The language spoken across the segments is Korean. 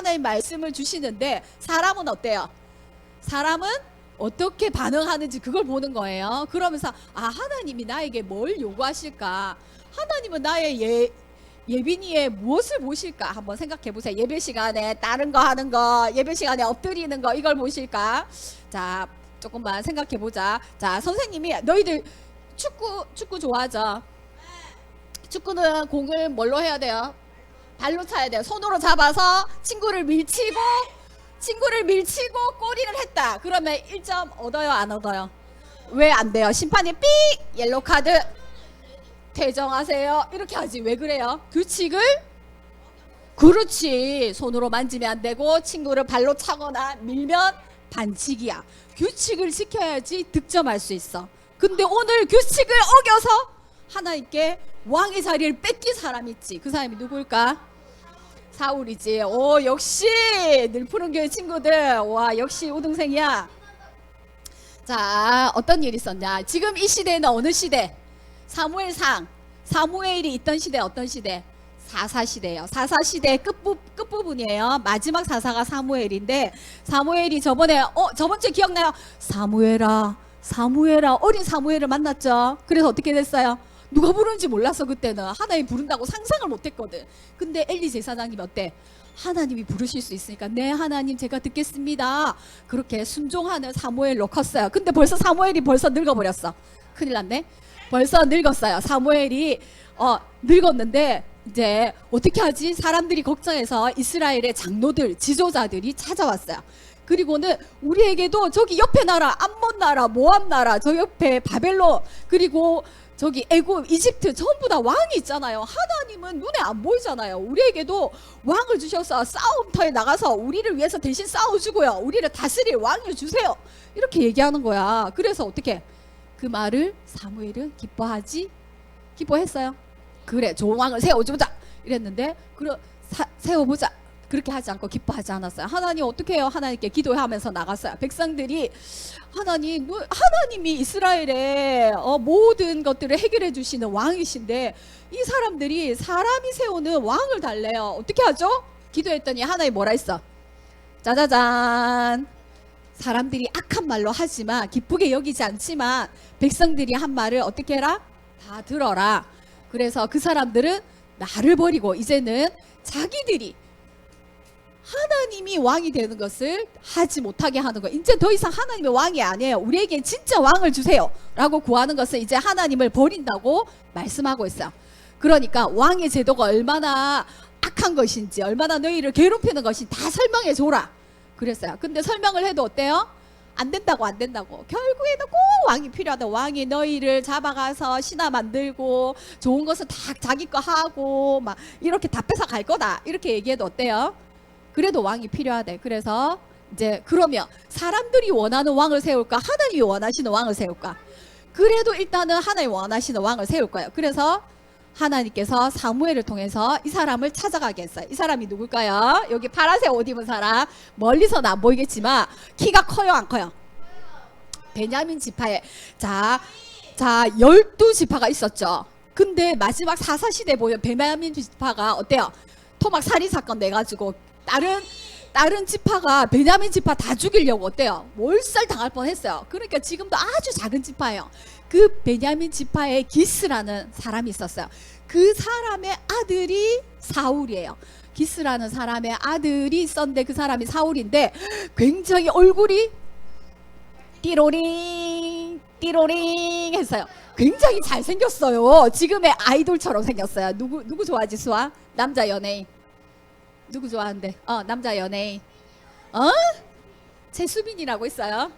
하나님 말씀을 주시는데 사람은 어때요? 사람은 어떻게 반응하는지 그걸 보는 거예요. 그러면서 하나님이 나에게 뭘 요구하실까? 하나님은 나의 예빈이의 무엇을 보실까? 한번 생각해 보세요. 예배 시간에 다른 거 하는 거, 예배 시간에 엎드리는 거, 이걸 보실까? 자, 조금만 생각해 보자. 자, 선생님이 너희들 축구 좋아하죠? 축구는 공을 뭘로 해야 돼요? 발로 차야 돼요. 손으로 잡아서 친구를 밀치고 골인을 했다. 그러면 1점 얻어요, 안 얻어요? 왜 안 돼요? 심판이 삑! 옐로우 카드 퇴정하세요. 이렇게 하지. 왜 그래요? 규칙을? 그렇지. 손으로 만지면 안 되고 친구를 발로 차거나 밀면 반칙이야. 규칙을 지켜야지 득점할 수 있어. 근데 오늘 규칙을 어겨서 하나님께 왕의 자리를 뺏긴 사람이 있지. 그 사람이 누굴까? 사울이지. 오, 역시 늘푸른교회 친구들, 와, 역시 우등생이야. 자, 어떤 일이 있었냐? 지금 이 시대는 어느 시대? 사무엘상, 사무엘이 있던 시대 어떤 시대? 사사시대예요. 사사시대의 끝부분이에요. 마지막 사사가 사무엘인데, 사무엘이 저번 주에 기억나요? 사무엘아 어린 사무엘을 만났죠. 그래서 어떻게 됐어요? 누가 부르는지 몰라서 그때는 하나님 부른다고 상상을 못했거든. 근데 엘리 제사장님이 어때? 하나님이 부르실 수 있으니까 네 하나님 제가 듣겠습니다. 그렇게 순종하는 사무엘로 컸어요. 근데 벌써 사무엘이 벌써 늙어버렸어. 큰일 났네. 벌써 늙었어요. 사무엘이 늙었는데 이제 어떻게 하지? 사람들이 걱정해서 이스라엘의 장로들, 지도자들이 찾아왔어요. 그리고는 우리에게도 저기 옆에 나라, 암몬 나라, 모압 나라, 저 옆에 바벨론, 그리고 저기 애굽, 이집트 전부 다 왕이 있잖아요. 하나님은 눈에 안 보이잖아요. 우리에게도 왕을 주셔서 싸움터에 나가서 우리를 위해서 대신 싸워주고요. 우리를 다스릴 왕을 주세요. 이렇게 얘기하는 거야. 그래서 어떻게? 그 말을 사무엘은 기뻐했어요. 그래, 좋은 왕을 세워주자 이랬는데 세워보자. 그렇게 하지 않고 기뻐하지 않았어요. 하나님 어떻게 해요? 하나님께 기도하면서 나갔어요. 백성들이 하나님이 이스라엘의 모든 것들을 해결해 주시는 왕이신데 이 사람들이 사람이 세우는 왕을 달래요. 어떻게 하죠? 기도했더니 하나님 뭐라 했어? 짜자잔. 사람들이 악한 말로 하지만 기쁘게 여기지 않지만 백성들이 한 말을 어떻게 해라? 다 들어라. 그래서 그 사람들은 나를 버리고 이제는 자기들이 하나님이 왕이 되는 것을 하지 못하게 하는 거예요. 이제 더 이상 하나님의 왕이 아니에요. 우리에게 진짜 왕을 주세요 라고 구하는 것은 이제 하나님을 버린다고 말씀하고 있어요. 그러니까 왕의 제도가 얼마나 악한 것인지, 얼마나 너희를 괴롭히는 것인지 다 설명해 줘라 그랬어요. 근데 설명을 해도 어때요? 안 된다고. 결국에는 꼭 왕이 필요하다. 왕이 너희를 잡아가서 신하 만들고 좋은 것은 다 자기 거 하고 막 이렇게 다 뺏어 갈 거다. 이렇게 얘기해도 어때요? 그래도 왕이 필요하대. 그래서 이제 그러면 사람들이 원하는 왕을 세울까? 하나님이 원하시는 왕을 세울까? 그래도 일단은 하나님이 원하시는 왕을 세울 거예요. 그래서 하나님께서 사무엘을 통해서 이 사람을 찾아가게 했어요. 이 사람이 누굴까요? 여기 파란색 옷 입은 사람, 멀리서는 안 보이겠지만 키가 커요, 안 커요? 베냐민 지파에 자 12지파가 있었죠. 근데 마지막 사사시대 보면 베냐민 지파가 어때요? 토막 살인 사건 내가지고 다른 지파가 베냐민 지파 다 죽이려고 어때요? 몰살 당할 뻔했어요. 그러니까 지금도 아주 작은 지파예요. 그 베냐민 지파에 기스라는 사람이 있었어요. 그 사람의 아들이 사울이에요. 기스라는 사람의 아들이 있었는데 그 사람이 사울인데 굉장히 얼굴이 띠로링 했어요. 굉장히 잘생겼어요. 지금의 아이돌처럼 생겼어요. 누구 좋아하지, 수아? 남자 연예인 누구 좋아하는데? 남자 연예인 최수빈이라고 있어요.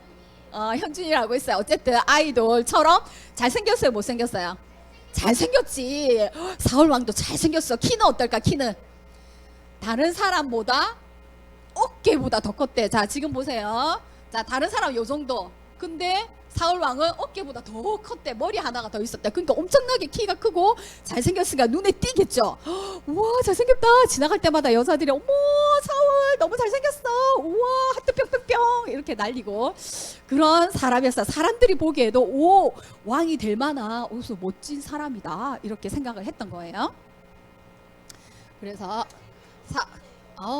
현준이라고 있어요. 어쨌든 아이돌처럼 잘생겼어요, 못생겼어요? 잘생겼지. 사울왕도 잘생겼어. 키는 어떨까? 키는 다른 사람보다 어깨보다 더 컸대. 자, 지금 보세요. 자, 다른 사람 요 정도. 근데 사울왕은 어깨보다 더 컸대. 머리 하나가 더 있었대. 그러니까 엄청나게 키가 크고 잘생겼으니까 눈에 띄겠죠. 우와, 잘생겼다. 지나갈 때마다 여자들이 어머, 사울 너무 잘생겼어. 우와, 하트 뿅뿅뿅 이렇게 날리고 그런 사람이었어. 사람들이 보기에도 오, 왕이 될 만한 멋진 사람이다 이렇게 생각을 했던 거예요. 그래서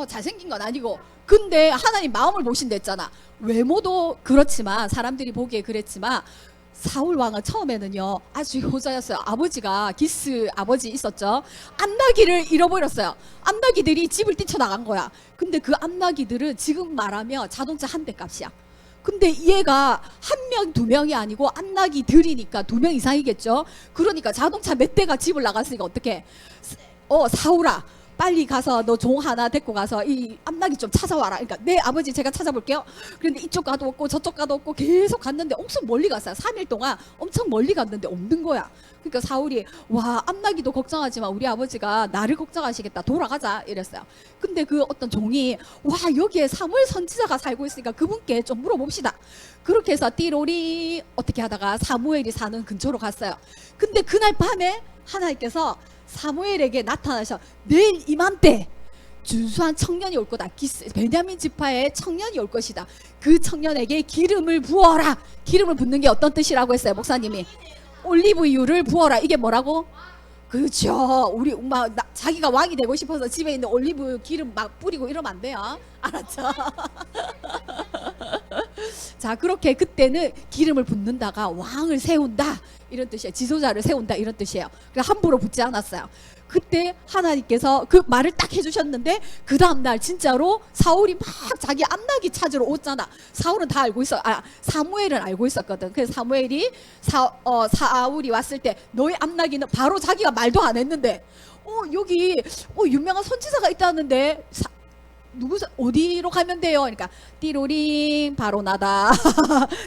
잘생긴 건 아니고. 근데 하나님 마음을 보신댔잖아. 외모도 그렇지만 사람들이 보기에 그랬지만 사울 왕은 처음에는요 아주 효자였어요. 아버지가 기스 아버지 있었죠. 암나기를 잃어버렸어요. 암나기들이 집을 뛰쳐나간 거야. 근데 그 암나기들은 지금 말하면 자동차 한 대 값이야. 근데 얘가 한 명, 두 명이 아니고 암나기들이니까 두 명 이상이겠죠. 그러니까 자동차 몇 대가 집을 나갔으니까 어떡해. 사울아 빨리 가서 너 종 하나 데리고 가서 이 암나기 좀 찾아와라. 그러니까 네 아버지 제가 찾아볼게요. 그런데 이쪽 가도 없고 저쪽 가도 없고 계속 갔는데 엄청 멀리 갔어요. 3일 동안 엄청 멀리 갔는데 없는 거야. 그러니까 사울이 와 암나기도 걱정하지만 우리 아버지가 나를 걱정하시겠다. 돌아가자 이랬어요. 근데 그 어떤 종이 와 여기에 사무엘 선지자가 살고 있으니까 그분께 좀 물어봅시다. 그렇게 해서 띠로리 어떻게 하다가 사무엘이 사는 근처로 갔어요. 근데 그날 밤에 하나님께서 사무엘에게 나타나셔 내일 이맘때 준수한 청년이 올 거다. 베냐민 지파의 청년이 올 것이다. 그 청년에게 기름을 부어라. 기름을 붓는 게 어떤 뜻이라고 했어요 목사님이? 올리브유를 부어라. 이게 뭐라고? 그렇죠. 우리 자기가 왕이 되고 싶어서 집에 있는 올리브유 기름 막 뿌리고 이러면 안 돼요. 알았죠? 자 그렇게 그때는 기름을 붓는다가 왕을 세운다 이런 뜻이에요. 지도자를 세운다 이런 뜻이에요. 그러니까 함부로 붓지 않았어요. 그때 하나님께서 그 말을 딱 해주셨는데 그 다음날 진짜로 사울이 막 자기 암나기 찾으러 오잖아. 사울은 다 알고 있어. 사무엘은 알고 있었거든. 그래서 사무엘이 사울이 왔을 때 너의 암나기는 바로 자기가 말도 안 했는데 여기 유명한 선지자가 있다는데 어디로 가면 돼요? 그러니까 띠로링 바로 나다.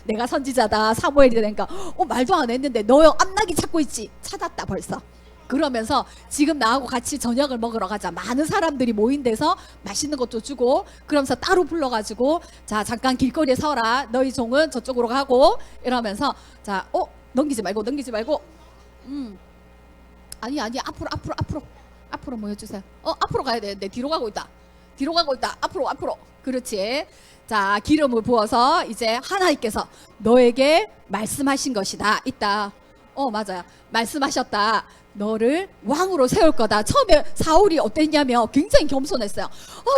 내가 선지자다. 사무엘이 되니까 말도 안 했는데 너 암나기 찾고 있지? 찾았다 벌써. 그러면서 지금 나하고 같이 저녁을 먹으러 가자. 많은 사람들이 모인 데서 맛있는 것도 주고 그러면서 따로 불러가지고 자 잠깐 길거리에 서라. 너희 종은 저쪽으로 가고 이러면서 자 넘기지 말고 아니 앞으로 모여주세요. 앞으로 가야 되는데 뒤로 가고 있다. 앞으로 그렇지. 자 기름을 부어서 이제 하나님께서 너에게 말씀하신 것이다. 있다. 맞아요. 말씀하셨다. 너를 왕으로 세울 거다. 처음에 사울이 어땠냐면 굉장히 겸손했어요.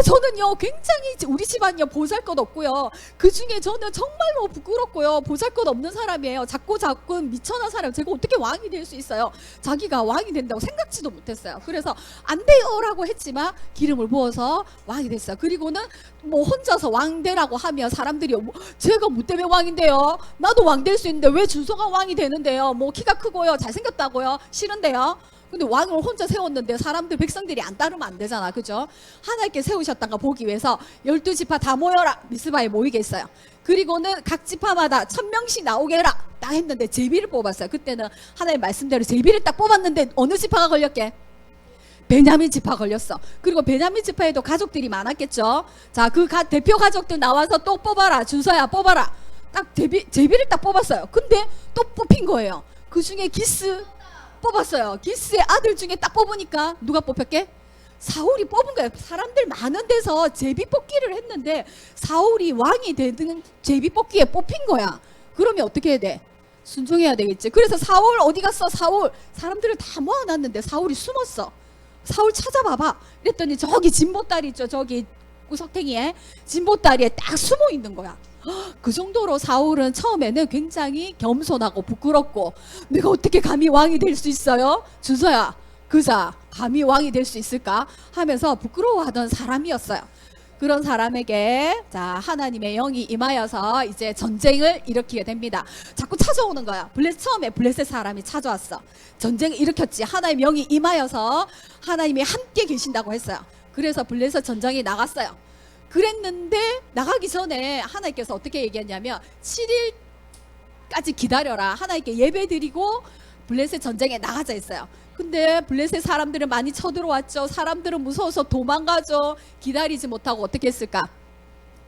저는요 굉장히 우리 집안요 보잘것 없고요. 그 중에 저는 정말로 부끄럽고요. 보잘것 없는 사람이에요. 작고 미천한 사람. 제가 어떻게 왕이 될 수 있어요? 자기가 왕이 된다고 생각지도 못했어요. 그래서 안 돼요라고 했지만 기름을 부어서 왕이 됐어요. 그리고는 뭐 혼자서 왕 되라고 하면 사람들이 제가 뭐 때문에 왕인데요? 나도 왕 될 수 있는데 왜 준서가 왕이 되는데요? 뭐 키가 크고요 잘생겼다고요? 싫은데요? 근데 왕을 혼자 세웠는데 사람들 백성들이 안 따르면 안 되잖아. 그죠? 하나님께 세우셨다는 거 보기 위해서 12지파 다 모여라. 미스바에 모이게 했어요. 그리고는 각 지파마다 1000명씩 나오게 해라. 딱 했는데 제비를 뽑았어요. 그때는 하나님 말씀대로 제비를 딱 뽑았는데 어느 지파가 걸렸게? 베냐민 지파 걸렸어. 그리고 베냐민 지파에도 가족들이 많았겠죠. 자, 그 대표 가족들 나와서 또 뽑아라. 준서야 뽑아라. 딱 제비를 딱 뽑았어요. 근데 또 뽑힌 거예요. 그 중에 기스 뽑았어요. 기스의 아들 중에 딱 뽑으니까 누가 뽑혔게? 사울이 뽑은 거예요. 사람들 많은 데서 제비 뽑기를 했는데 사울이 왕이 되는 제비 뽑기에 뽑힌 거야. 그러면 어떻게 해야 돼? 순종해야 되겠지. 그래서 사울 어디 갔어? 사울 사람들을 다 모아놨는데 사울이 숨었어. 사울 찾아봐봐. 그랬더니 저기 진보다리 있죠. 저기 구석탱이에 진보다리에 딱 숨어 있는 거야. 그 정도로 사울은 처음에는 굉장히 겸손하고 부끄럽고 내가 어떻게 감히 왕이 될 수 있어요? 준서야 그자 감히 왕이 될 수 있을까? 하면서 부끄러워하던 사람이었어요. 그런 사람에게 자 하나님의 영이 임하여서 이제 전쟁을 일으키게 됩니다. 자꾸 찾아오는 거야. 처음에 블레셋 사람이 찾아왔어. 전쟁을 일으켰지. 하나님의 영이 임하여서 하나님이 함께 계신다고 했어요. 그래서 블레셋 전쟁이 나갔어요. 그랬는데 나가기 전에 하나님께서 어떻게 얘기했냐면 7일까지 기다려라. 하나님께 예배드리고 블레셋 전쟁에 나가자 했어요. 근데 블레셋 사람들은 많이 쳐들어왔죠. 사람들은 무서워서 도망가죠. 기다리지 못하고 어떻게 했을까?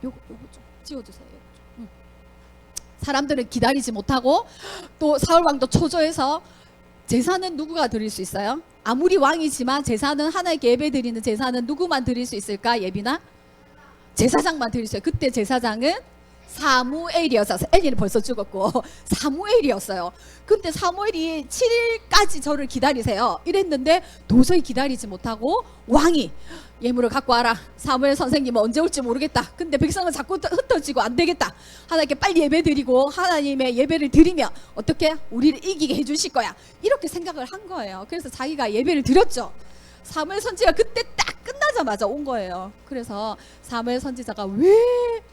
요거 좀 지워주세요. 사람들은 기다리지 못하고 또 사울왕도 초조해서 제사는 누구가 드릴 수 있어요? 아무리 왕이지만 제사는 하나님께 예배드리는 제사는 누구만 드릴 수 있을까? 예비나? 제사장만 드릴 수 있어요. 그때 제사장은 사무엘이었어요. 엘리는 벌써 죽었고 사무엘이었어요. 근데 사무엘이 7일까지 저를 기다리세요 이랬는데 도저히 기다리지 못하고 왕이 예물을 갖고 와라. 사무엘 선생님은 언제 올지 모르겠다. 근데 백성은 자꾸 흩어지고 안 되겠다. 하나님께 빨리 예배 드리고 하나님의 예배를 드리면 어떻게 우리를 이기게 해주실 거야. 이렇게 생각을 한 거예요. 그래서 자기가 예배를 드렸죠. 사무엘 선지가 그때 딱 끝나자마자 온 거예요. 그래서 사무엘 선지자가 왜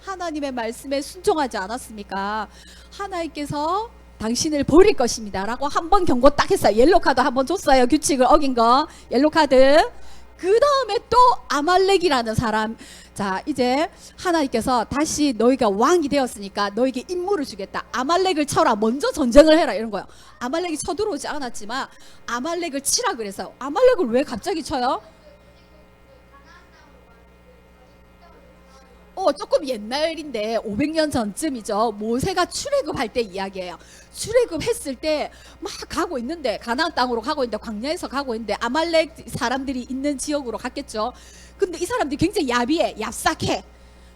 하나님의 말씀에 순종하지 않았습니까? 하나님께서 당신을 버릴 것입니다 라고 한 번 경고 딱 했어요. 옐로카드 한 번 줬어요. 규칙을 어긴 거 옐로카드. 그 다음에 또 아말렉이라는 사람. 자, 이제 하나님께서 다시 너희가 왕이 되었으니까 너에게 임무를 주겠다. 아말렉을 쳐라. 먼저 전쟁을 해라. 이런 거예요. 아말렉이 쳐들어오지 않았지만 아말렉을 치라 그래서. 아말렉을 왜 갑자기 쳐요? 조금 옛날 일인데 500년 전쯤이죠. 모세가 출애굽할 때 이야기예요. 출애굽했을 때 막 가고 있는데 가나안 땅으로 가고 있는데 광야에서 가고 있는데 아말렉 사람들이 있는 지역으로 갔겠죠. 근데 이 사람들이 굉장히 야비해, 얍삭해.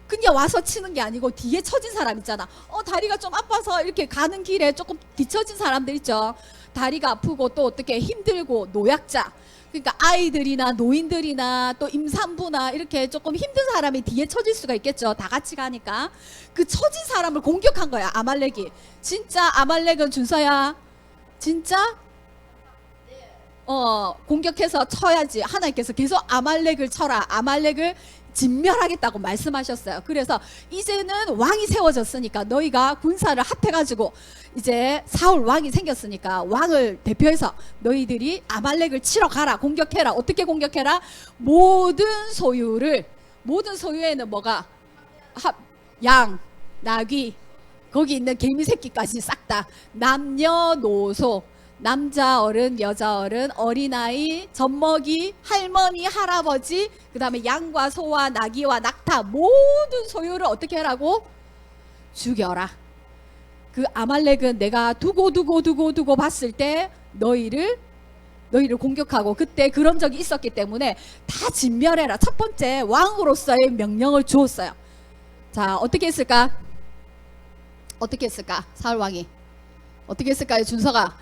그냥 와서 치는 게 아니고 뒤에 처진 사람 있잖아. 다리가 좀 아파서 이렇게 가는 길에 조금 뒤처진 사람들 있죠. 다리가 아프고 또 어떻게 힘들고 노약자. 그러니까 아이들이나 노인들이나 또 임산부나 이렇게 조금 힘든 사람이 뒤에 처질 수가 있겠죠. 다 같이 가니까 그 처진 사람을 공격한 거야 아말렉이. 진짜 아말렉은 준서야 진짜 공격해서 쳐야지. 하나님께서 계속 아말렉을 쳐라. 아말렉을 진멸하겠다고 말씀하셨어요. 그래서 이제는 왕이 세워졌으니까 너희가 군사를 합해가지고 이제 사울 왕이 생겼으니까 왕을 대표해서 너희들이 아말렉을 치러 가라. 공격해라. 어떻게 공격해라? 모든 소유에는 뭐가 양, 나귀, 거기 있는 개미 새끼까지 싹 다 남녀노소, 남자 어른, 여자 어른, 어린아이, 젖먹이, 할머니, 할아버지, 그 다음에 양과 소와 나귀와 낙타 모든 소유를 어떻게 하라고? 죽여라. 그 아말렉은 내가 두고 봤을 때 너희를 공격하고 그때 그런 적이 있었기 때문에 다 진멸해라. 첫 번째 왕으로서의 명령을 주었어요. 자, 어떻게 했을까? 사울 왕이 어떻게 했을까요? 준서야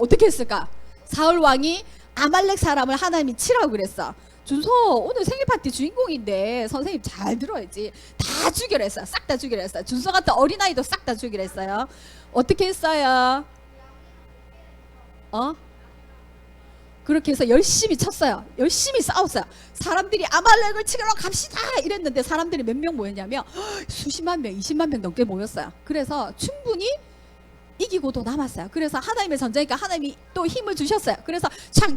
어떻게 했을까? 사울 왕이 아말렉 사람을 하나님이 치라고 그랬어. 준서 오늘 생일 파티 주인공인데 선생님 잘 들어야지. 다 죽이려 했어. 싹 다 죽이려 했어. 준서 같은 어린아이도 싹 다 죽이려 했어요. 어떻게 했어요? 그렇게 해서 열심히 쳤어요. 열심히 싸웠어요. 사람들이 아말렉을 치러 갑시다 이랬는데 사람들이 몇 명 모였냐면 수십만 명, 20만 명 넘게 모였어요. 그래서 충분히 이기고도 남았어요. 그래서 하나님의 전쟁이니까 하나님이 또 힘을 주셨어요. 그래서 창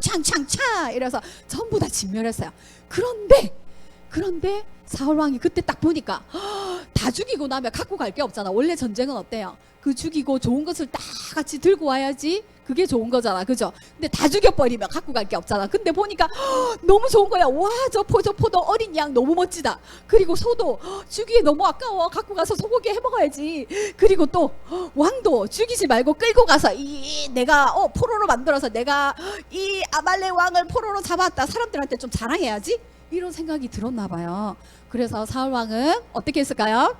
이래서 전부 다 진멸했어요. 그런데 사울 왕이 그때 딱 보니까 다 죽이고 나면 갖고 갈 게 없잖아. 원래 전쟁은 어때요? 그 죽이고 좋은 것을 다 같이 들고 와야지 그게 좋은 거잖아. 그죠? 근데 다 죽여버리면 갖고 갈 게 없잖아. 근데 보니까 너무 좋은 거야. 와, 저 포도 어린 양 너무 멋지다. 그리고 소도 죽이기 너무 아까워. 갖고 가서 소고기 해 먹어야지. 그리고 또 왕도 죽이지 말고 끌고 가서 내가 포로로 만들어서 내가 이 아말렉 왕을 포로로 잡았다. 사람들한테 좀 자랑해야지. 이런 생각이 들었나 봐요. 그래서 사울 왕은 어떻게 했을까요?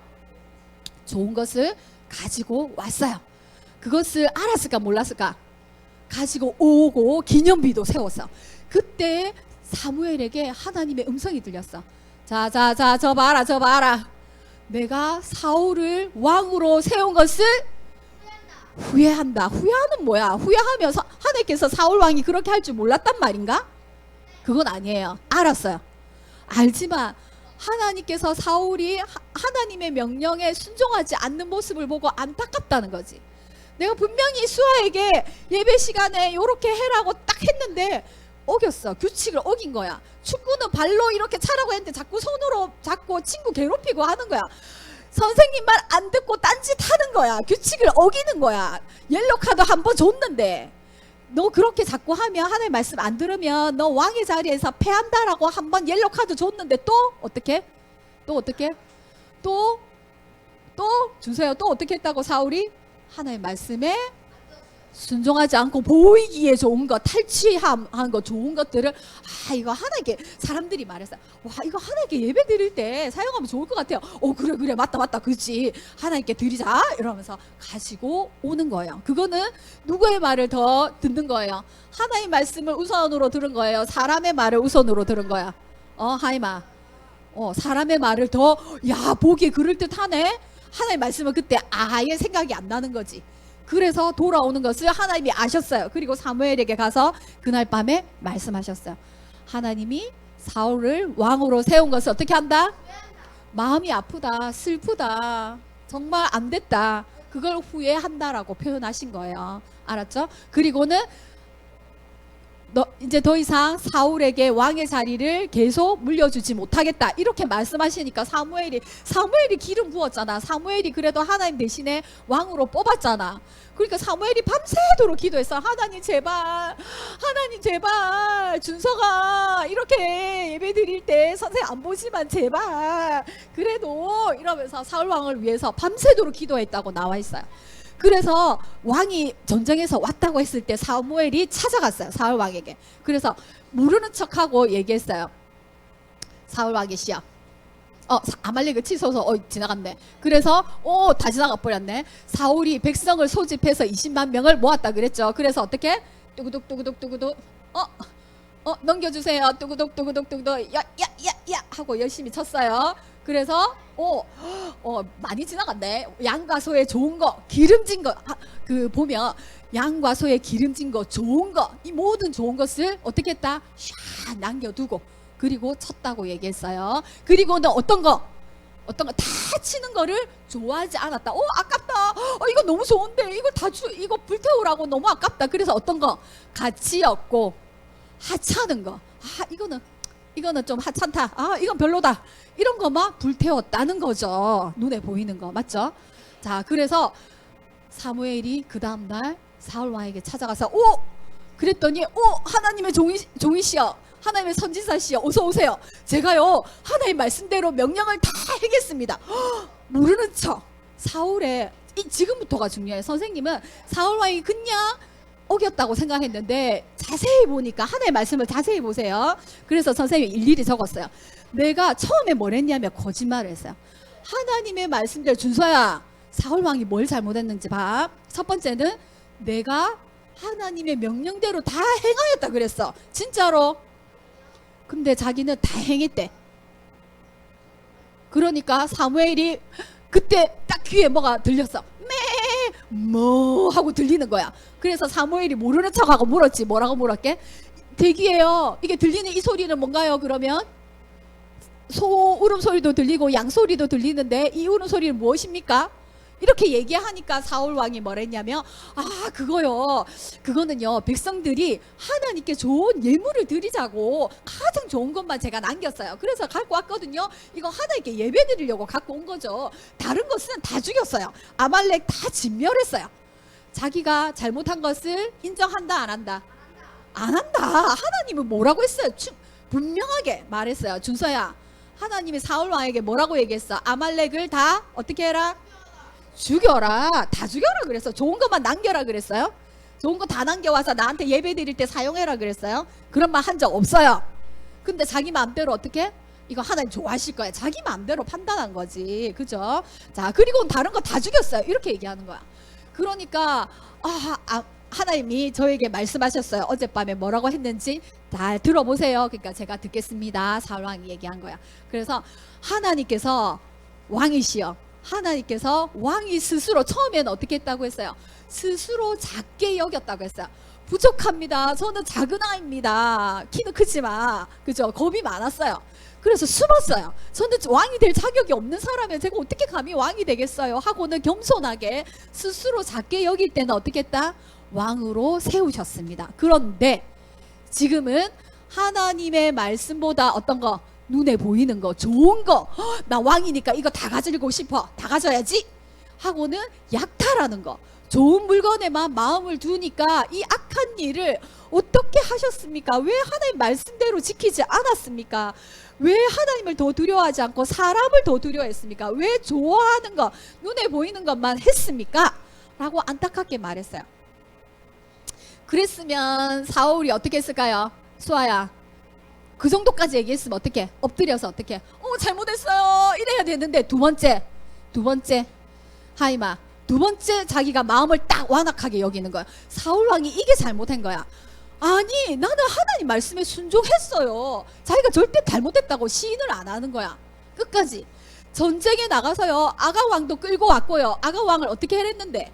좋은 것을 가지고 왔어요. 그것을 알았을까 몰랐을까? 가지고 오고 기념비도 세웠어. 그때 사무엘에게 하나님의 음성이 들렸어. 자, 저 봐라. 내가 사울을 왕으로 세운 것을 후회한다. 후회하는 뭐야? 후회하면서 하나님께서 사울 왕이 그렇게 할 줄 몰랐단 말인가? 그건 아니에요. 알았어요. 알지만 하나님께서 사울이 하나님의 명령에 순종하지 않는 모습을 보고 안타깝다는 거지. 내가 분명히 수아에게 예배 시간에 요렇게 해라고 딱 했는데 어겼어. 규칙을 어긴 거야. 축구는 발로 이렇게 차라고 했는데 자꾸 손으로 잡고 친구 괴롭히고 하는 거야. 선생님 말 안 듣고 딴짓 하는 거야. 규칙을 어기는 거야. 옐로 카드 한 번 줬는데 너 그렇게 자꾸 하면 하나님 말씀 안 들으면 너 왕의 자리에서 패한다라고 한 번 옐로 카드 줬는데 또 어떻게? 또 주세요. 또 어떻게 했다고 사울이? 하나님 말씀에 순종하지 않고 보이기에 좋은 것, 탈취한 거 좋은 것들을 이거 하나님께 사람들이 말했어요. 와, 이거 하나님께 예배 드릴 때 사용하면 좋을 것 같아요. 그래 맞다 그렇지, 하나님께 드리자 이러면서 가지고 오는 거예요. 그거는 누구의 말을 더 듣는 거예요? 하나님 말씀을 우선으로 들은 거예요? 사람의 말을 우선으로 들은 거야? 하이마, 사람의 말을 더, 보기에 그럴듯하네. 하나님 말씀은 그때 아예 생각이 안 나는 거지. 그래서 돌아오는 것을 하나님이 아셨어요. 그리고 사무엘에게 가서 그날 밤에 말씀하셨어요. 하나님이 사울을 왕으로 세운 것을 어떻게 한다? 마음이 아프다, 슬프다, 정말 안 됐다, 그걸 후회한다라고 표현하신 거예요. 알았죠? 그리고는 이제 더 이상 사울에게 왕의 자리를 계속 물려주지 못하겠다 이렇게 말씀하시니까 사무엘이 기름 부었잖아. 사무엘이 그래도 하나님 대신에 왕으로 뽑았잖아. 그러니까 사무엘이 밤새도록 기도했어. 하나님 제발 준서가 이렇게 예배 드릴 때 선생 안 보지만 제발 그래도 이러면서 사울 왕을 위해서 밤새도록 기도했다고 나와 있어요. 그래서 왕이 전쟁에서 왔다고 했을 때 사무엘이 찾아갔어요. 사울 왕에게. 그래서 모르는 척하고 얘기했어요. 사울 왕이시여, 아말렉을 치소서. 지나갔네. 그래서 다 지나가 버렸네. 사울이 백성을 소집해서 20만 명을 모았다 그랬죠. 그래서 어떻게? 뚜구둑 넘겨주세요. 뚜구둑 야야야야 하고 열심히 쳤어요. 그래서 많이 지나갔네. 양과 소의 좋은 거, 기름진 거, 그 보면 양과 소의 기름진 거, 좋은 거, 이 모든 좋은 것을 어떻게 했다? 샥 남겨두고 그리고 쳤다고 얘기했어요. 그리고는 어떤 거 다 치는 거를 좋아하지 않았다. 아깝다. 이거 너무 좋은데 이거 이거 불태우라고 너무 아깝다. 그래서 어떤 거 가치 없고 하찮은 거, 이거는 좀 하찮다, 이건 별로다, 이런 거만 불태웠다는 거죠. 눈에 보이는 거 맞죠? 자, 그래서 사무엘이 그 다음날 사울 왕에게 찾아가서 그랬더니 하나님의 종이시여, 하나님의 선지자시여, 어서 오세요. 제가요 하나님 말씀대로 명령을 다 하겠습니다. 모르는 척. 사울의 지금부터가 중요해요. 선생님은 사울 왕이 그냥 어겼다고 생각했는데 자세히 보니까 하나님의 말씀을 자세히 보세요. 그래서 선생님이 일일이 적었어요. 내가 처음에 뭘 했냐면 거짓말을 했어요. 하나님의 말씀대로, 준서야, 사울 왕이 뭘 잘못했는지 봐. 첫 번째는 내가 하나님의 명령대로 다 행하였다 그랬어. 진짜로. 근데 자기는 다 행했대. 그러니까 사무엘이 그때 딱 귀에 뭐가 들렸어. 뭐 하고 들리는 거야. 그래서 사무엘이 모르는 척하고 물었지. 뭐라고 물었게? 대기예요. 이게 들리는 이 소리는 뭔가요? 그러면 소 울음소리도 들리고 양 소리도 들리는데 이 울음소리는 무엇입니까? 이렇게 얘기하니까 사울 왕이 뭐랬냐면 그거는요 백성들이 하나님께 좋은 예물을 드리자고 가장 좋은 것만 제가 남겼어요. 그래서 갖고 왔거든요. 이거 하나님께 예배 드리려고 갖고 온 거죠. 다른 것은 다 죽였어요. 아말렉 다 진멸했어요. 자기가 잘못한 것을 인정한다 안 한다? 안 한다. 하나님은 뭐라고 했어요? 분명하게 말했어요. 준서야, 하나님이 사울 왕에게 뭐라고 얘기했어? 아말렉을 다 어떻게 해라? 죽여라. 다 죽여라 그랬어. 좋은 것만 남겨라 그랬어요? 좋은 거 다 남겨와서 나한테 예배 드릴 때 사용해라 그랬어요? 그런 말 한 적 없어요. 근데 자기 마음대로 어떻게? 이거 하나님 좋아하실 거야. 자기 마음대로 판단한 거지. 그죠? 자, 그리고 다른 거 다 죽였어요. 이렇게 얘기하는 거야. 그러니까 하나님이 저에게 말씀하셨어요. 어젯밤에 뭐라고 했는지 잘 들어보세요. 그러니까 제가 듣겠습니다. 사울 왕이 얘기한 거야. 그래서 하나님께서 왕이시여, 하나님께서 왕이 스스로 처음에는 어떻게 했다고 했어요? 스스로 작게 여겼다고 했어요. 부족합니다. 저는 작은 아이입니다. 키는 크지만, 그죠? 겁이 많았어요. 그래서 숨었어요. 저는 왕이 될 자격이 없는 사람이에요. 제가 어떻게 감히 왕이 되겠어요? 하고는 겸손하게 스스로 작게 여길 때는 어떻게 했다? 왕으로 세우셨습니다. 그런데 지금은 하나님의 말씀보다 어떤 거? 눈에 보이는 거, 좋은 거, 나 왕이니까 이거 다 가지고 싶어, 다 가져야지 하고는 약탈하는 거, 좋은 물건에만 마음을 두니까 이 악한 일을 어떻게 하셨습니까? 왜 하나님 말씀대로 지키지 않았습니까? 왜 하나님을 더 두려워하지 않고 사람을 더 두려워했습니까? 왜 좋아하는 거, 눈에 보이는 것만 했습니까? 라고 안타깝게 말했어요. 그랬으면 사울이 어떻게 했을까요? 수아야, 그 정도까지 얘기했으면 어떻게? 엎드려서 어떻게? 잘못했어요 이래야 되는데, 두 번째 하이마, 두 번째 자기가 마음을 딱 완악하게 여기는 거야. 사울 왕이 이게 잘못한 거야. 아니, 나는 하나님 말씀에 순종했어요. 자기가 절대 잘못했다고 시인을 안 하는 거야. 끝까지 전쟁에 나가서요, 아가 왕도 끌고 왔고요. 아가 왕을 어떻게 했는데?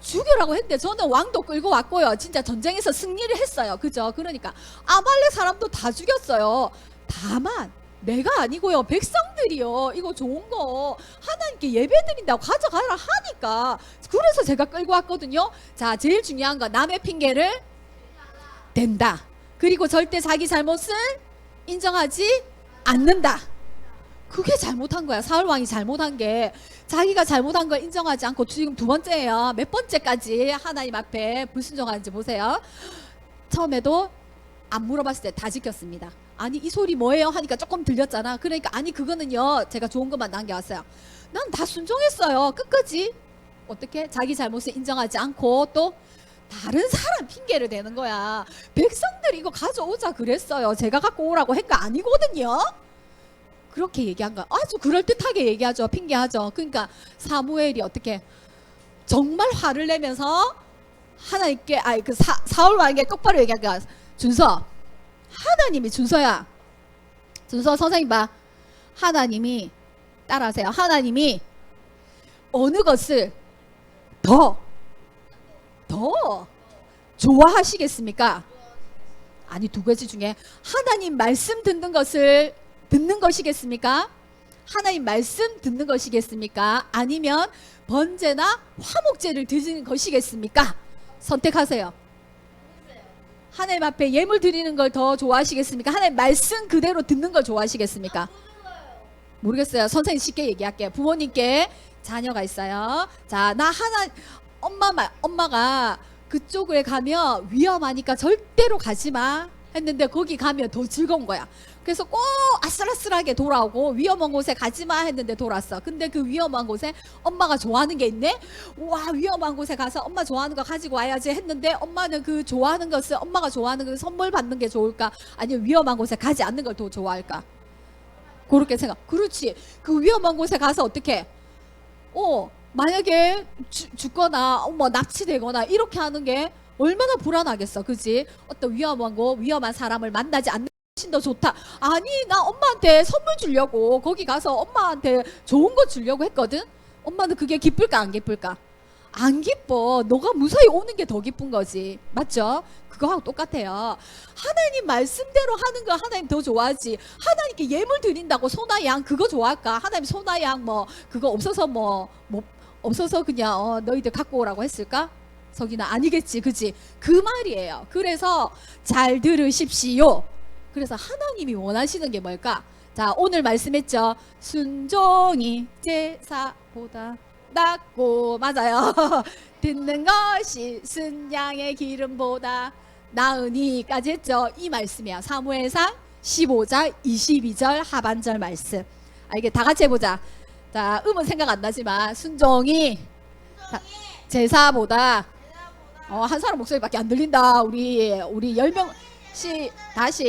죽여라고 했는데, 저는 왕도 끌고 왔고요. 진짜 전쟁에서 승리를 했어요. 그죠? 그러니까 아말렉 사람도 다 죽였어요. 다만 내가 아니고요, 백성들이요, 이거 좋은 거 하나님께 예배드린다고 가져가라 하니까, 그래서 제가 끌고 왔거든요. 자, 제일 중요한 거, 남의 핑계를 댄다. 그리고 절대 자기 잘못을 인정하지 않는다. 그게 잘못한 거야. 사울 왕이 잘못한 게, 자기가 잘못한 걸 인정하지 않고, 지금 두 번째예요. 몇 번째까지 하나님 앞에 불순종하는지 보세요. 처음에도 안 물어봤을 때 다 지켰습니다. 아니, 이 소리 뭐예요? 하니까 조금 들렸잖아. 그러니까 아니, 그거는요, 제가 좋은 것만 남겨왔어요. 난 다 순종했어요. 끝까지. 어떻게? 자기 잘못을 인정하지 않고 또 다른 사람 핑계를 대는 거야. 백성들이 이거 가져오자 그랬어요. 제가 갖고 오라고 한 거 아니거든요. 그렇게 얘기한 거야. 아주 그럴듯하게 얘기하죠. 핑계하죠. 그러니까 사무엘이 어떻게 정말 화를 내면서 하나님께, 사울 왕에게 똑바로 얘기한 거야. 준서, 하나님이, 준서야, 준서 선생님 봐, 하나님이, 따라하세요. 하나님이 어느 것을 더 좋아하시겠습니까? 아니, 두 가지 중에 하나님 말씀 듣는 것이겠습니까? 하나님 말씀 듣는 것이겠습니까? 아니면 번제나 화목제를 드리는 것이겠습니까? 선택하세요. 하나님 앞에 예물 드리는 걸 더 좋아하시겠습니까? 하나님 말씀 그대로 듣는 걸 좋아하시겠습니까? 모르겠어요. 선생님 쉽게 얘기할게요. 부모님께 자녀가 있어요. 자, 엄마가 그쪽에 가면 위험하니까 절대로 가지 마 했는데, 거기 가면 더 즐거운 거야. 그래서 꼭 아슬아슬하게 돌아오고, 위험한 곳에 가지 마 했는데 돌았어. 근데 그 위험한 곳에 엄마가 좋아하는 게 있네? 와, 위험한 곳에 가서 엄마 좋아하는 거 가지고 와야지 했는데, 엄마는 그 좋아하는 것을, 엄마가 좋아하는 걸 선물 받는 게 좋을까? 아니면 위험한 곳에 가지 않는 걸 더 좋아할까? 그렇게 생각. 그렇지. 그 위험한 곳에 가서 어떻게? 만약에 죽거나 납치되거나 이렇게 하는 게 얼마나 불안하겠어. 그지? 어떤 위험한 사람을 만나지 않는 것이 더 좋다. 아니, 나 엄마한테 선물 주려고 거기 가서 엄마한테 좋은 거 주려고 했거든. 엄마는 그게 기쁠까 안 기쁠까? 안 기뻐. 너가 무사히 오는 게 더 기쁜 거지. 맞죠? 그거하고 똑같아요. 하나님 말씀대로 하는 거 하나님 더 좋아하지. 하나님께 예물 드린다고 소나 양 그거 좋아할까? 하나님 소나 양 그거 없어서 없어서 그냥 너희들 갖고 오라고 했을까? 석이나 아니겠지. 그치? 그 말이에요. 그래서 잘 들으십시오. 그래서 하나님이 원하시는 게 뭘까? 자, 오늘 말씀했죠. 순종이 제사보다 낫고, 맞아요. 듣는 것이 순양의 기름보다 나으니까지 했죠. 이 말씀이야. 사무엘상 15장 22절 하반절 말씀. 이게 다 같이 해보자. 자, 음은 생각 안 나지만 순종이 제사보다 한 사람 목소리밖에 안 들린다. 우리 10명씩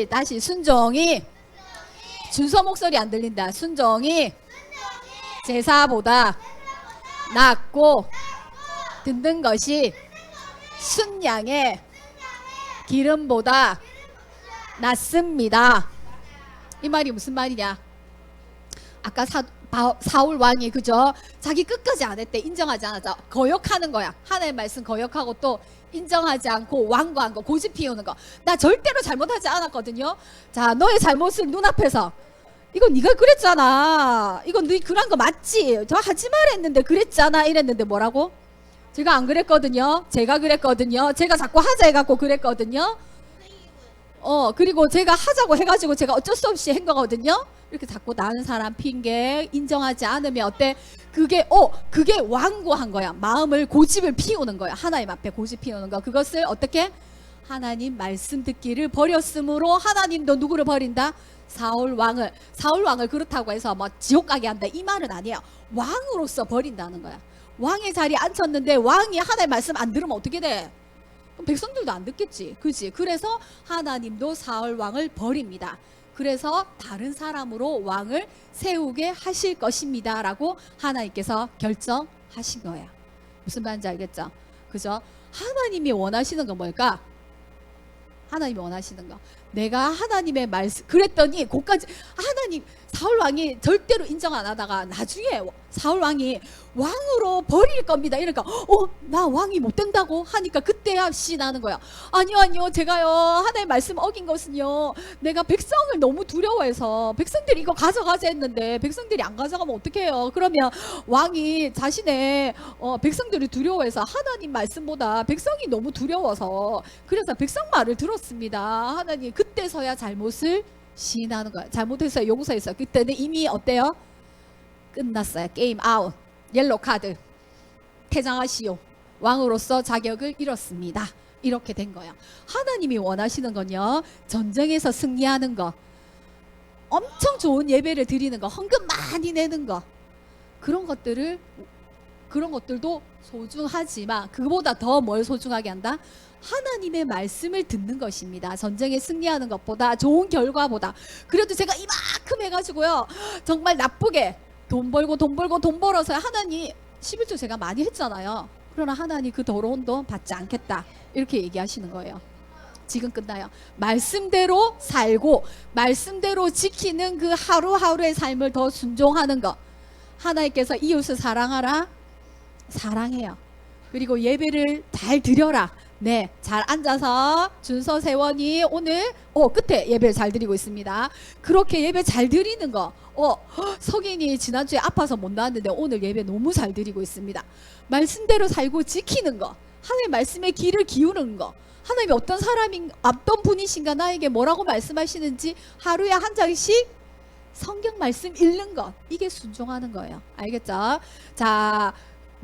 다시 순종이, 준서 목소리 안 들린다. 순종이 제사보다 낫고 듣는 것이 순양의 기름보다 낫습니다. 이 말이 무슨 말이냐? 아까 사울 왕이, 그죠? 자기 끝까지 안 했대. 인정하지 않았죠. 거역하는 거야. 하나님의 말씀 거역하고 또 인정하지 않고 완고한 거, 고집 피우는 거. 나 절대로 잘못하지 않았거든요. 자, 너의 잘못을 눈앞에서, 이거 네가 그랬잖아. 이거 네 그런 거 맞지? 저 하지 말했는데 그랬잖아. 이랬는데 뭐라고? 제가 안 그랬거든요. 제가 그랬거든요. 제가 자꾸 하자 해갖고 그랬거든요. 그리고 제가 하자고 해가지고 제가 어쩔 수 없이 한 거거든요. 이렇게 자꾸 다른 사람 핑계 인정하지 않으면 어때? 그게 완고한 거야. 마음을, 고집을 피우는 거야. 하나님 앞에 고집 피우는 거. 그것을 어떻게? 하나님 말씀 듣기를 버렸으므로 하나님도 누구를 버린다? 사울 왕을 그렇다고 해서 지옥 가게 한다 이 말은 아니에요. 왕으로서 버린다는 거야. 왕의 자리에 앉혔는데 왕이 하나님 말씀 안 들으면 어떻게 돼? 그럼 백성들도 안 듣겠지. 그지? 그래서 하나님도 사울 왕을 버립니다. 그래서 다른 사람으로 왕을 세우게 하실 것입니다 라고 하나님께서 결정하신 거예요. 무슨 말인지 알겠죠? 그죠? 하나님이 원하시는 건 뭘까? 하나님이 원하시는 거. 내가 하나님의 말씀 그랬더니 그까지 하나님 사울 왕이 절대로 인정 안 하다가 나중에 사울 왕이 왕으로 버릴 겁니다. 이러니까 나 왕이 못 된다고 하니까 그때야 씨 나는 거야. 아니요 제가요 하나님의 말씀 어긴 것은요 내가 백성을 너무 두려워해서 백성들이 이거 가져가자 했는데 백성들이 안 가져가면 어떡해요. 그러면 왕이 자신의 백성들이 두려워해서 하나님 말씀보다 백성이 너무 두려워서 그래서 백성 말을 들었습니다. 하나님 그때서야 잘못을 시인하는 거야. 잘못해서 용서했어요. 그때는 이미 어때요? 끝났어요. 게임 아웃. 옐로 카드. 퇴장하시오. 왕으로서 자격을 잃었습니다. 이렇게 된 거야. 하나님이 원하시는 건요. 전쟁에서 승리하는 거. 엄청 좋은 예배를 드리는 거. 헌금 많이 내는 거. 그런 것들도 소중하지만 그보다 더 뭘 소중하게 한다? 하나님의 말씀을 듣는 것입니다. 전쟁에 승리하는 것보다 좋은 결과보다. 그래도 제가 이만큼 해가지고요 정말 나쁘게 돈 벌어서 하나님 11조 제가 많이 했잖아요. 그러나 하나님 그 더러운 돈 받지 않겠다 이렇게 얘기하시는 거예요. 지금 끝나요. 말씀대로 살고 말씀대로 지키는 그 하루하루의 삶을 더 순종하는 것. 하나님께서 이웃을 사랑하라. 사랑해요. 그리고 예배를 잘 드려라. 네, 잘 앉아서 준서 세원이 오늘 끝에 예배를 잘 드리고 있습니다. 그렇게 예배 잘 드리는 거. 석인이 지난주에 아파서 못 나왔는데 오늘 예배 너무 잘 드리고 있습니다. 말씀대로 살고 지키는 거. 하나님 말씀에 귀를 기울이는 거. 하나님이 어떤 분이신가 나에게 뭐라고 말씀하시는지 하루에 한 장씩 성경 말씀 읽는 것. 이게 순종하는 거예요. 알겠죠? 자,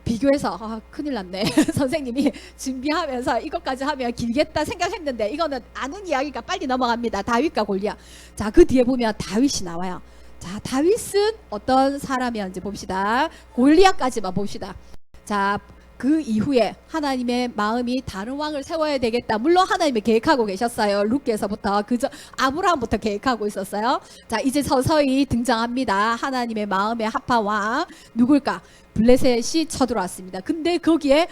비교해서 큰일 났네. 선생님이 준비하면서 이것까지 하면 길겠다 생각했는데 이거는 아는 이야기가 빨리 넘어갑니다. 다윗과 골리앗. 자, 그 뒤에 보면 다윗이 나와요. 자, 다윗은 어떤 사람이었는지 봅시다. 골리앗까지만 봅시다. 자, 그 이후에 하나님의 마음이 다른 왕을 세워야 되겠다. 물론 하나님이 계획하고 계셨어요. 룻기에서부터 그저 아브라함부터 계획하고 있었어요. 자, 이제 서서히 등장합니다. 하나님의 마음에 합한 왕 누굴까? 블레셋이 쳐들어왔습니다. 근데 거기에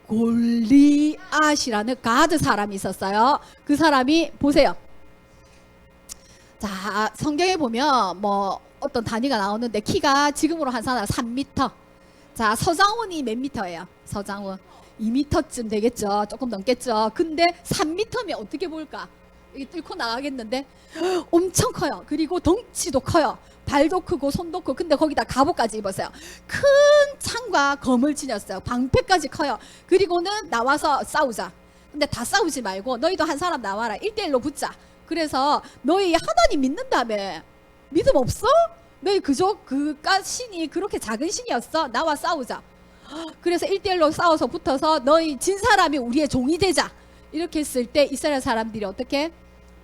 골리앗이라는 가드 사람이 있었어요. 그 사람이 보세요. 자, 성경에 보면 뭐 어떤 단위가 나오는데 키가 지금으로 한 사람 3m. 자, 서장훈이 몇 미터예요? 서장훈 2m쯤 되겠죠. 조금 넘겠죠. 근데 3m면 어떻게 볼까? 이게 뚫고 나가겠는데 엄청 커요. 그리고 덩치도 커요. 발도 크고 손도 크고. 근데 거기다 갑옷까지 입었어요. 큰 창과 검을 지녔어요. 방패까지 커요. 그리고는 나와서 싸우자. 근데 다 싸우지 말고 너희도 한 사람 나와라. 1대1로 붙자. 그래서 너희 하나님 믿는다며. 믿음 없어? 너희 그가 신이 그렇게 작은 신이었어? 나와 싸우자. 그래서 1대1로 싸워서 붙어서 너희 진 사람이 우리의 종이 되자. 이렇게 했을 때 이스라엘 사람들이 어떻게?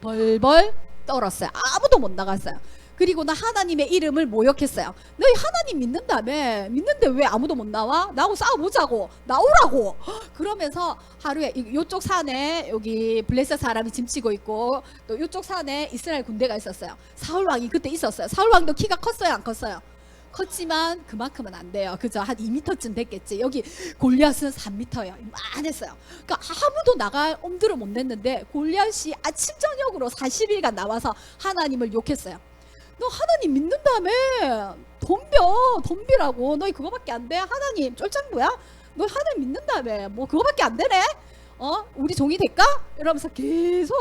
벌벌 떨었어요. 아무도 못 나갔어요. 그리고 나 하나님의 이름을 모욕했어요. 너희 하나님 믿는다며. 믿는데 왜 아무도 못 나와? 나하고 싸워보자고. 나오라고. 그러면서 하루에 이쪽 산에 여기 블레셋 사람이 짐치고 있고 또 이쪽 산에 이스라엘 군대가 있었어요. 사울왕이 그때 있었어요. 사울왕도 키가 컸어요 안 컸어요? 컸지만 그만큼은 안 돼요. 그죠? 한 2m쯤 됐겠지. 여기 골리앗은 3m예요. 이만했어요. 그러니까 아무도 나갈 엄두를 못 냈는데 골리앗이 아침 저녁으로 40일간 나와서 하나님을 욕했어요. 너 하나님 믿는다며. 덤비라고. 너희 그거밖에 안 돼? 하나님 쫄짱부야? 너 하나님 믿는다며. 뭐 그거밖에 안 되네? 우리 종이 될까? 이러면서 계속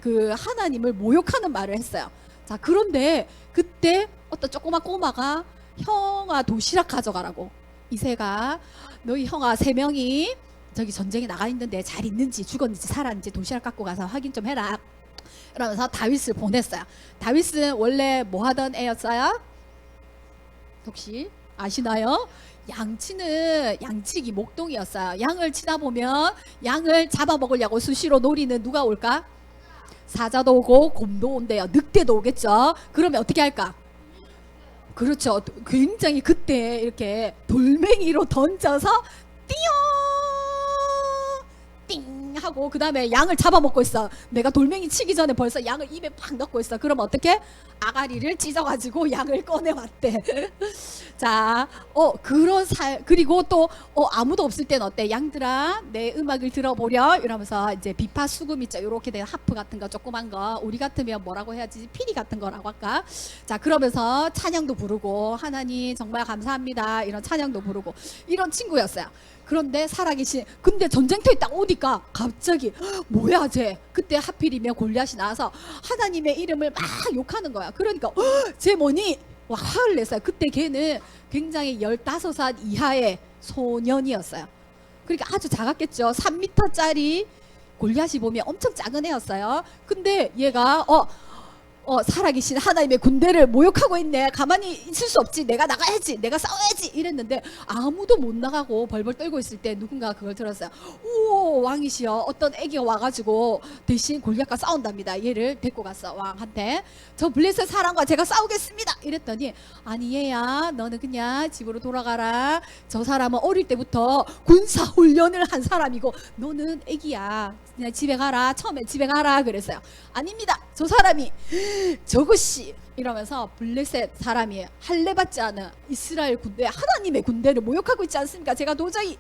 그 하나님을 모욕하는 말을 했어요. 자, 그런데 그때 어떤 조그만 꼬마가 형아 도시락 가져가라고. 이새가 너희 형아 3명이 저기 전쟁에 나가 있는데 잘 있는지 죽었는지 살았는지 도시락 갖고 가서 확인 좀 해라. 이러면서 다윗을 보냈어요. 다윗은 원래 뭐 하던 애였어요? 혹시 아시나요? 양치기 목동이었어요. 양을 치다 보면 양을 잡아먹으려고 수시로 노리는 누가 올까? 사자도 오고 곰도 온대요. 늑대도 오겠죠. 그러면 어떻게 할까? 그렇죠. 굉장히 그때 이렇게 돌멩이로 던져서 띵 하고 그 다음에 양을 잡아먹고 있어. 내가 돌멩이 치기 전에 벌써 양을 입에 팍 넣고 있어. 그럼 어떻게? 아가리를 찢어가지고 양을 꺼내왔대. 자, 그리고 또 아무도 없을 땐 어때? 양들아, 내 음악을 들어보려 이러면서 이제 비파 수금 있죠. 이렇게 된 하프 같은 거, 조그만 거. 우리 같으면 뭐라고 해야지? 피리 같은 거라고 할까? 자, 그러면서 찬양도 부르고 하나님 정말 감사합니다. 이런 찬양도 부르고 이런 친구였어요. 그런데 살아계신, 근데 전쟁터에 딱 오니까 갑자기 뭐야 쟤, 그때 하필이면 골리앗이 나와서 하나님의 이름을 막 욕하는 거야. 그러니까 쟤 뭐니? 와, 화를 냈어요. 그때 걔는 굉장히 15살 이하의 소년이었어요. 그러니까 아주 작았겠죠. 3m짜리 골리앗이 보면 엄청 작은 애였어요. 근데 얘가 살아계신 하나님의 군대를 모욕하고 있네. 가만히 있을 수 없지. 내가 나가야지. 내가 싸워야지. 이랬는데 아무도 못 나가고 벌벌 떨고 있을 때 누군가 그걸 들었어요. 오, 왕이시여. 어떤 애기가 와가지고 대신 골리앗과 싸운답니다. 얘를 데리고 갔어. 왕한테. 저 블레셋 사람과 제가 싸우겠습니다. 이랬더니 아니 얘야, 너는 그냥 집으로 돌아가라. 저 사람은 어릴 때부터 군사 훈련을 한 사람이고 너는 애기야. 그냥 집에 가라. 처음에 집에 가라 그랬어요. 아닙니다. 저 사람이 저것이 이러면서 블레셋 사람이 할례받지 않은 이스라엘 군대, 하나님의 군대를 모욕하고 있지 않습니까? 제가 도저히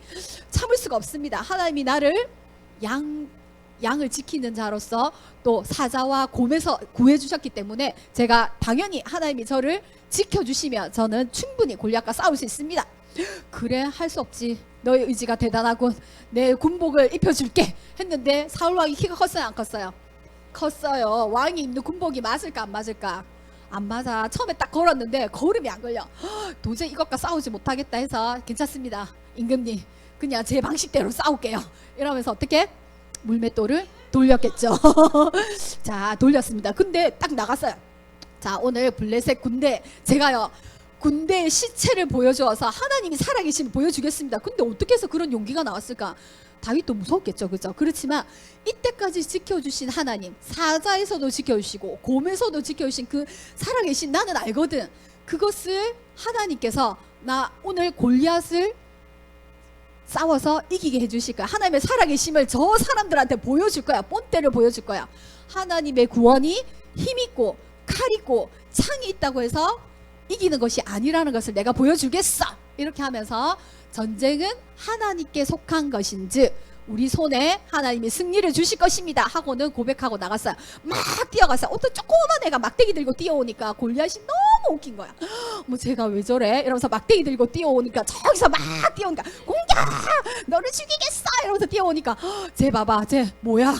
참을 수가 없습니다. 하나님이 나를 양을 지키는 자로서 또 사자와 곰에서 구해주셨기 때문에 제가 당연히 하나님이 저를 지켜주시면 저는 충분히 골리앗과 싸울 수 있습니다. 그래, 할 수 없지. 너의 의지가 대단하군. 내 군복을 입혀줄게 했는데 사울 왕이 키가 컸어요, 안 컸어요? 컸어요. 왕이 입는 군복이 맞을까 안 맞을까? 안 맞아. 처음에 딱 걸었는데 걸음이 안 걸려. 도저히 이것과 싸우지 못하겠다 해서 괜찮습니다, 임금님, 그냥 제 방식대로 싸울게요 이러면서 어떻게? 물맷돌을 돌렸겠죠. 자, 돌렸습니다. 근데 딱 나갔어요. 자, 오늘 블레셋 군대, 제가요 군대의 시체를 보여주어서 하나님이 살아계심을 보여주겠습니다. 근데 어떻게 해서 그런 용기가 나왔을까? 다윗도 무서웠겠죠, 그죠? 그렇지만 이때까지 지켜주신 하나님, 사자에서도 지켜주시고 곰에서도 지켜주신 그 살아계신 나는 알거든. 그것을 하나님께서 나 오늘 골리앗을 싸워서 이기게 해주실 거야. 하나님의 살아계심을 저 사람들한테 보여줄 거야. 본때를 보여줄 거야. 하나님의 구원이 힘있고 칼있고 창이 있다고 해서 이기는 것이 아니라는 것을 내가 보여주겠어. 이렇게 하면서 전쟁은 하나님께 속한 것인즉 우리 손에 하나님이 승리를 주실 것입니다 하고는 고백하고 나갔어요. 막 뛰어갔어요. 어떤 조그만 애가 막대기 들고 뛰어오니까 골리앗이 너무 웃긴 거야. 뭐 제가 왜 저래? 이러면서 막대기 들고 뛰어오니까 저기서 막 뛰어오니까 공격! 너를 죽이겠어! 이러면서 뛰어오니까 쟤 봐봐, 쟤 뭐야?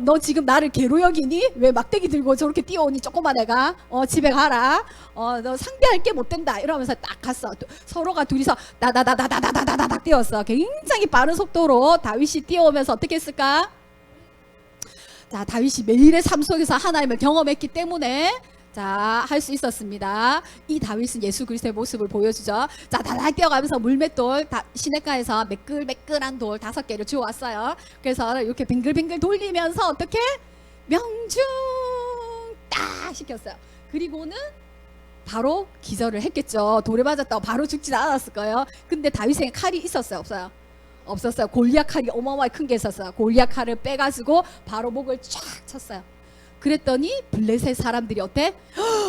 너 지금 나를 개로 여기니? 왜 막대기 들고 저렇게 뛰어오니? 조그만 애가 집에 가라. 너 상대할 게 못 된다. 이러면서 딱 갔어. 서로가 둘이서 다다다다다다다다닥 뛰었어. 굉장히 빠른 속도로 다윗이 뛰어오면서 어떻게 했을까? 자, 다윗이 매일의 삶 속에서 하나님을 경험했기 때문에 자, 할 수 있었습니다. 이 다윗은 예수 그리스도의 모습을 보여주죠. 자, 다닥 뛰어가면서 물맷돌, 시냇가에서 매끌매끌한 돌 5개를 주워왔어요. 그래서 이렇게 빙글빙글 돌리면서 어떻게? 명중 딱 시켰어요. 그리고는 바로 기절을 했겠죠. 돌에 맞았다고 바로 죽지는 않았을 거예요. 근데 다윗에게 칼이 있었어요, 없어요? 없었어요. 골리앗 칼이 어마어마하게 큰 게 있었어요. 골리앗 칼을 빼가지고 바로 목을 쫙 쳤어요. 그랬더니 블레셋 사람들이 어때?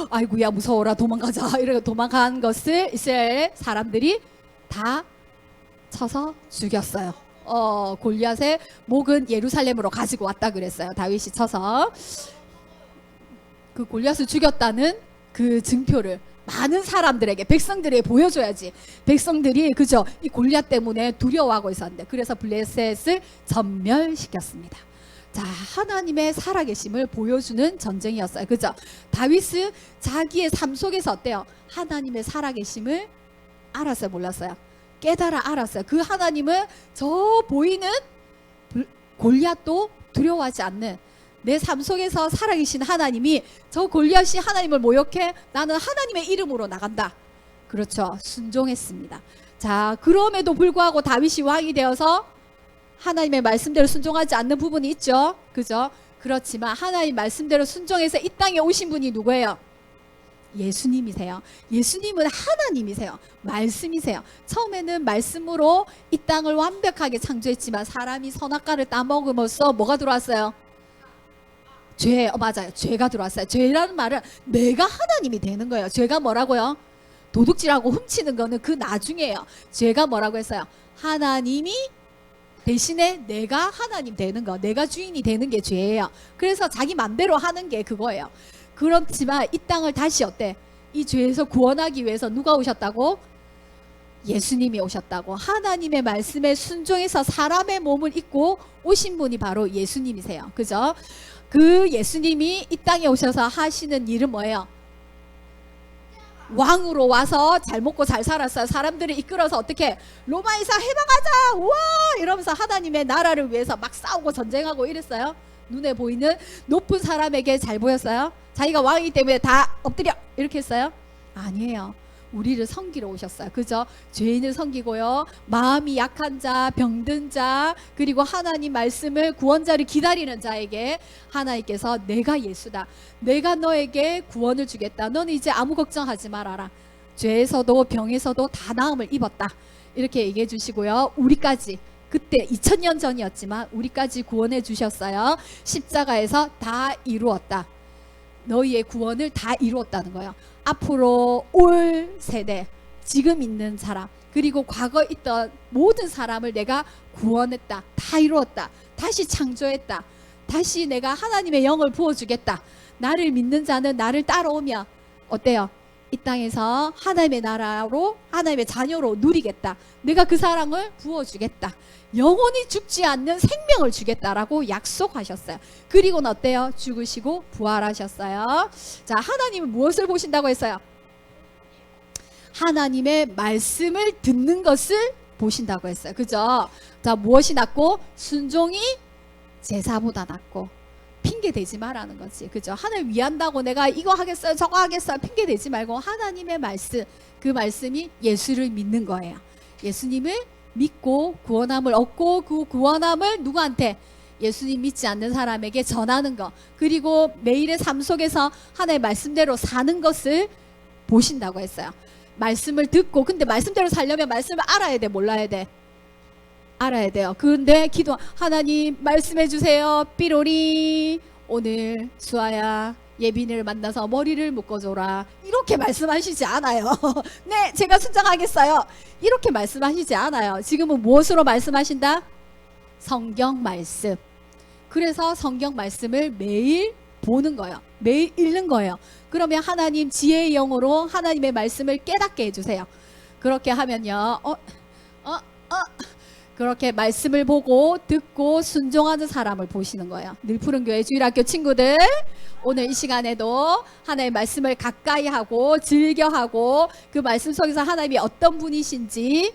아이고야 무서워라, 도망가자. 이러고 도망간 것을 이스라엘 사람들이 다 쳐서 죽였어요. 골리앗의 목은 예루살렘으로 가지고 왔다 그랬어요. 다윗이 쳐서 그 골리앗을 죽였다는 그 증표를 많은 사람들에게, 백성들에게 보여줘야지. 백성들이 그죠, 이 골리앗 때문에 두려워하고 있었는데 그래서 블레셋을 전멸시켰습니다. 자, 하나님의 살아계심을 보여주는 전쟁이었어요. 그죠? 다윗은 자기의 삶 속에서 어때요? 하나님의 살아계심을 알았어요, 몰랐어요? 깨달아 알았어요. 그 하나님은 저 보이는 골리앗도 두려워하지 않는 내 삶 속에서 살아계신 하나님이 저 골리앗이 하나님을 모욕해 나는 하나님의 이름으로 나간다. 그렇죠. 순종했습니다. 자, 그럼에도 불구하고 다윗이 왕이 되어서 하나님의 말씀대로 순종하지 않는 부분이 있죠. 그죠? 그렇지만 하나님 말씀대로 순종해서 이 땅에 오신 분이 누구예요? 예수님이세요. 예수님은 하나님이세요. 말씀이세요. 처음에는 말씀으로 이 땅을 완벽하게 창조했지만 사람이 선악과를 따먹으면서 뭐가 들어왔어요? 죄. 맞아요. 죄가 들어왔어요. 죄라는 말은 내가 하나님이 되는 거예요. 죄가 뭐라고요? 도둑질하고 훔치는 거는 그 나중에요. 죄가 뭐라고 했어요? 하나님이 대신에 내가 하나님 되는 거, 내가 주인이 되는 게 죄예요. 그래서 자기 맘대로 하는 게 그거예요. 그렇지만 이 땅을 다시 어때? 이 죄에서 구원하기 위해서 누가 오셨다고? 예수님이 오셨다고. 하나님의 말씀에 순종해서 사람의 몸을 입고 오신 분이 바로 예수님이세요. 그죠? 그 예수님이 이 땅에 오셔서 하시는 일은 뭐예요? 왕으로 와서 잘 먹고 잘 살았어요. 사람들을 이끌어서 어떻게 로마에서 해방하자 우와 이러면서 하나님의 나라를 위해서 막 싸우고 전쟁하고 이랬어요. 눈에 보이는 높은 사람에게 잘 보였어요? 자기가 왕이기 때문에 다 엎드려 이렇게 했어요? 아니에요. 우리를 섬기러 오셨어요. 그죠? 죄인을 섬기고요, 마음이 약한 자, 병든 자, 그리고 하나님 말씀을 구원자를 기다리는 자에게 하나님께서 내가 예수다, 내가 너에게 구원을 주겠다, 너는 이제 아무 걱정하지 말아라, 죄에서도 병에서도 다 나음을 입었다, 이렇게 얘기해 주시고요. 우리까지 그때 2000년 전이었지만 우리까지 구원해 주셨어요. 십자가에서 다 이루었다, 너희의 구원을 다 이루었다는 거예요. 앞으로 올 세대, 지금 있는 사람, 그리고 과거 있던 모든 사람을 내가 구원했다, 다 이루었다, 다시 창조했다, 다시 내가 하나님의 영을 부어주겠다, 나를 믿는 자는 나를 따라오면 어때요? 이 땅에서 하나님의 나라로, 하나님의 자녀로 누리겠다, 내가 그 사랑을 부어주겠다, 영원히 죽지 않는 생명을 주겠다라고 약속하셨어요. 그리고는 어때요? 죽으시고 부활하셨어요. 자, 하나님은 무엇을 보신다고 했어요? 하나님의 말씀을 듣는 것을 보신다고 했어요. 그죠? 자, 무엇이 낫고? 순종이 제사보다 낫고. 핑계 대지 말라는 거지. 그죠? 하나님 위한다고 내가 이거 하겠어요, 저거 하겠어요, 핑계 대지 말고 하나님의 말씀, 그 말씀이 예수를 믿는 거예요. 예수님을 믿고 구원함을 얻고 그 구원함을 누구한테? 예수님 믿지 않는 사람에게 전하는 것, 그리고 매일의 삶 속에서 하나님의 말씀대로 사는 것을 보신다고 했어요. 말씀을 듣고, 근데 말씀대로 살려면 말씀을 알아야 돼, 몰라야 돼? 알아야 돼요. 그런데 기도, 하나님 말씀해 주세요, 삐로리 오늘 수아야 예빈이를 만나서 머리를 묶어줘라, 이렇게 말씀하시지 않아요. 네, 제가 순종하겠어요, 이렇게 말씀하시지 않아요. 지금은 무엇으로 말씀하신다? 성경 말씀. 그래서 성경 말씀을 매일 보는 거예요. 매일 읽는 거예요. 그러면 하나님 지혜의 영으로 하나님의 말씀을 깨닫게 해주세요. 그렇게 하면요, 그렇게 말씀을 보고 듣고 순종하는 사람을 보시는 거예요. 늘푸른교회 주일학교 친구들, 오늘 이 시간에도 하나님의 말씀을 가까이 하고 즐겨하고 그 말씀 속에서 하나님이 어떤 분이신지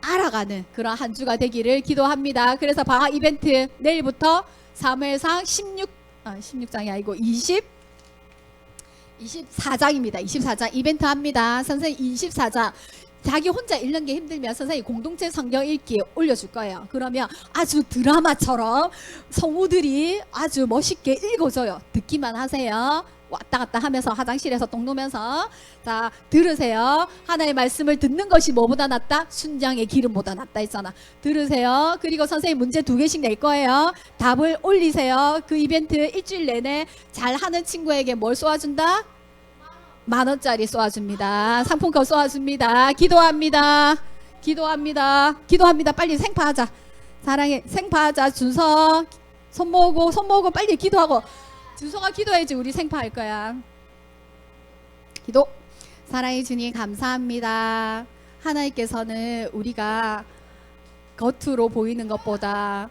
알아가는 그런 한 주가 되기를 기도합니다. 그래서 방학 이벤트 내일부터 사무엘상 16장이 아니고 24장입니다. 24장 이벤트 합니다. 선생님 24장 자기 혼자 읽는 게 힘들면 선생님 공동체 성경 읽기 올려줄 거예요. 그러면 아주 드라마처럼 성우들이 아주 멋있게 읽어줘요. 듣기만 하세요. 왔다 갔다 하면서 화장실에서 똥 누면서. 자, 들으세요. 하나님의 말씀을 듣는 것이 뭐보다 낫다? 순장의 기름보다 낫다 했잖아. 들으세요. 그리고 선생님 문제 2개씩 낼 거예요. 답을 올리세요. 그 이벤트 일주일 내내 잘하는 친구에게 뭘 쏘아준다? 10,000원짜리 쏘아줍니다. 상품권 쏘아줍니다. 기도합니다. 빨리 생파하자. 사랑해, 생파하자. 준서 손 모으고 빨리 기도하고. 준서가 기도해야지 우리 생파할 거야. 기도. 사랑해 주님 감사합니다. 하나님께서는 우리가 겉으로 보이는 것보다